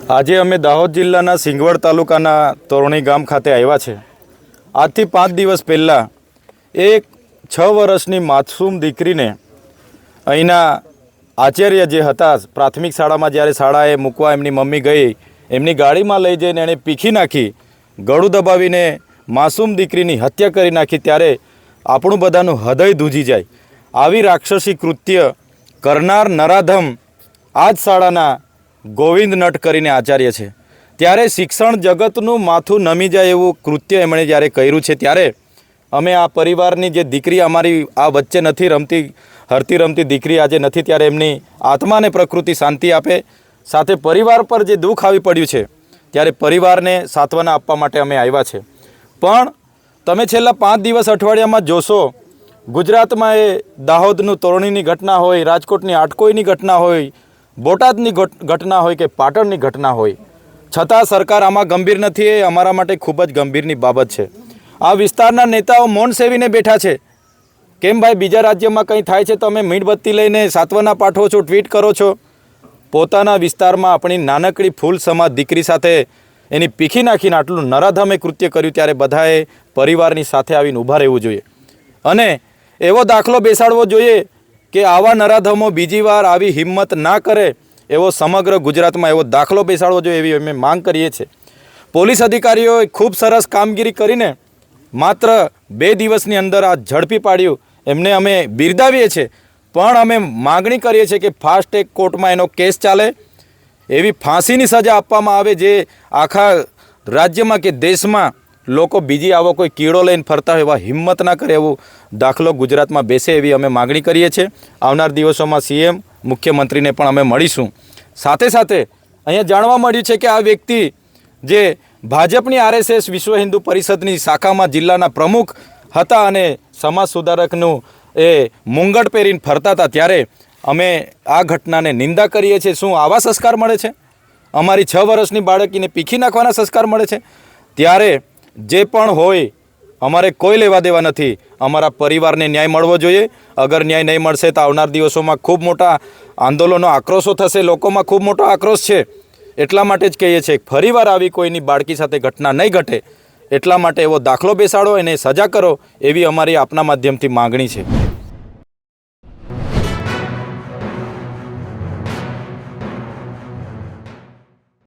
આજે અમે દાહોદ જિલ્લાના સિંગવડ તાલુકાના તોરણી ગામ ખાતે આવ્યા છે। આજથી 5 દિવસ પહેલાં એક 6 વર્ષની માસૂમ દીકરીને અહીંના આચાર્ય જે હતા પ્રાથમિક શાળામાં જ્યારે શાળાએ મૂકવા એમની મમ્મી ગઈ, એમની ગાડીમાં લઈ જઈને એણે પીખી નાખી, ગળું દબાવીને માસૂમ દીકરીની હત્યા કરી નાખી। ત્યારે આપણું બધાનું હૃદય ધ્રુજી જાય। આવી રાક્ષસી કૃત્ય કરનાર નરાધમ આ જ શાળાના ગોવિંદ નટ કરીને આચાર્ય છે। ત્યારે શિક્ષણ જગતનું માથું નમી જાય એવું કૃત્ય એમણે જ્યારે કર્યું છે, ત્યારે અમે આ પરિવારની જે દીકરી અમારી આ વચ્ચે નથી રમતી, હરતી રમતી દીકરી આજે નથી, ત્યારે એમની આત્માને પ્રકૃતિ શાંતિ આપે, સાથે પરિવાર પર જે દુઃખ આવી પડ્યું છે ત્યારે પરિવારને સાંત્વના આપવા માટે અમે આવ્યા છે। પણ તમે છેલ્લા 5 દિવસ અઠવાડિયામાં જોશો, ગુજરાતમાં એ દાહોદનું તોરણીની ઘટના હોય, રાજકોટની આટકોઈની ઘટના હોય, બોટાદની ઘટના હોય કે પાટણની ઘટના હોય, છતાં સરકાર આમાં ગંભીર નથી। એ અમારા માટે ખૂબ જ ગંભીરની બાબત છે। આ વિસ્તારના નેતાઓ મૌન સેવીને બેઠા છે। કેમ ભાઈ, બીજા રાજ્યમાં કંઈ થાય છે તો તમે મીણબત્તી લઈને સાંત્વના પાઠવો છો, ટ્વીટ કરો છો? પોતાના વિસ્તારમાં આપણી નાનકડી ફૂલ સમાજ દીકરી સાથે એની પીખી નાખીને આટલું નરાધમે કૃત્ય કર્યું, ત્યારે બધાએ પરિવારની સાથે આવીને ઊભા રહેવું જોઈએ અને એવો દાખલો બેસાડવો જોઈએ કે આવા નરાધમો બીજી વાર આવી હિંમત ના કરે, એવો સમગ્ર ગુજરાતમાં એવો દાખલો બેસાડવો જોઈએ, એવી અમે માંગ કરીએ છીએ। પોલીસ અધિકારીઓએ ખૂબ સરસ કામગીરી કરીને માત્ર 2 દિવસની અંદર આ ઝડપી પાડ્યું, એમને અમે બિરદાવીએ છીએ। પણ અમે માગણી કરીએ છીએ કે ફાસ્ટ ટ્રેક કોર્ટમાં એનો કેસ ચાલે, એવી ફાંસીની સજા આપવામાં આવે, જે આખા રાજ્યમાં કે દેશમાં લોકો બીજી આવો કોઈ કીડો લઈને ફરતા હોય એવા હિંમત ના કરે, એવો દાખલો ગુજરાતમાં બેસે, એવી અમે માગણી કરીએ છીએ। આવનાર દિવસોમાં સીએમ મુખ્યમંત્રીને પણ અમે મળીશું। સાથે સાથે અહીંયા જાણવા મળ્યું છે કે આ વ્યક્તિ જે ભાજપની RSS વિશ્વ હિન્દુ પરિષદની શાખામાં જિલ્લાના પ્રમુખ હતા અને સમાજ સુધારકનું એ મુંગટ પહેરીને ફરતા હતા, ત્યારે અમે આ ઘટનાને નિંદા કરીએ છીએ। શું આવા સંસ્કાર મળે છે? અમારી 6 વર્ષની બાળકીને પીખી નાખવાના સંસ્કાર મળે છે? ત્યારે જે પણ હોય, અમારે કોઈ લેવા દેવા નથી। અમારા પરિવારને ન્યાય મળવો જોઈએ। અગર ન્યાય નહીં મળશે તો આવનાર દિવસોમાં ખૂબ મોટા આંદોલનો, આક્રોશો થશે, લોકોમાં ખૂબ મોટો આક્રોશ છે। એટલા માટે જ કહીએ છીએ, ફરીવાર આવી કોઈની બાળકી સાથે ઘટના નહીં ઘટે, એટલા માટે એવો દાખલો બેસાડો, એને સજા કરો, એવી અમારી આપના માધ્યમથી માગણી છે।